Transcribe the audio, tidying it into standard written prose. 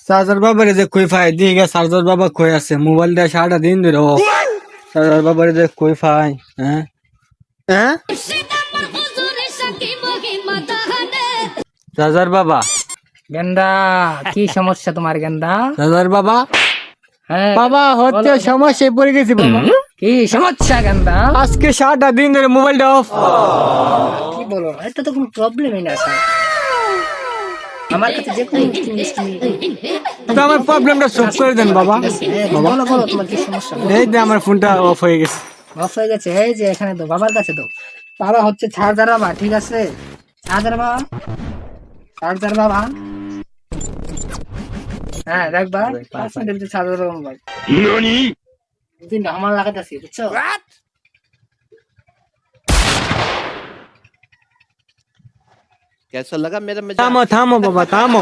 Charger বাবারে যে কই ফাই দিয়ে গে চার্জার বাবা কই আছে মোবাইলটা সারাটা দিন ধরে ও চার্জার বাবারে যে কই ফাই হ্যাঁ হ্যাঁ চার্জার বাবা গেন্দা কি সমস্যা তোমার গেন্দা? চার্জার বাবা হ্যাঁ বাবা হচ্ছে সমস্যায় পড়ে গেছি বাবা কি সমস্যা গেন্দা? আজকে সারাটা দিন ধরে মোবাইলটা অফ কি বলো, এটা তো কোনো প্রবলেমই না স্যার। আমার কাছে যে কোনো জিনিস তুমি তো আমার প্রবলেমটা সলভ করে দেন বাবা বলো বলো তোমার কি সমস্যা? এই যে আমার ফোনটা অফ হয়ে গেছে অফ হয়ে গেছে, এই যে এখানে তো বাবার কাছে তো বাবা হচ্ছে চার্জার বাবা, ঠিক আছে? চার্জার বাবা, চার্জার বাবা, হ্যাঁ দেখবা চার্জার বাবা মোবাইল কিন্তু আমার লাগাইতেছি, বুঝছো? कैसा लगा मेरा मजाक? থামো থামো বাবা থামো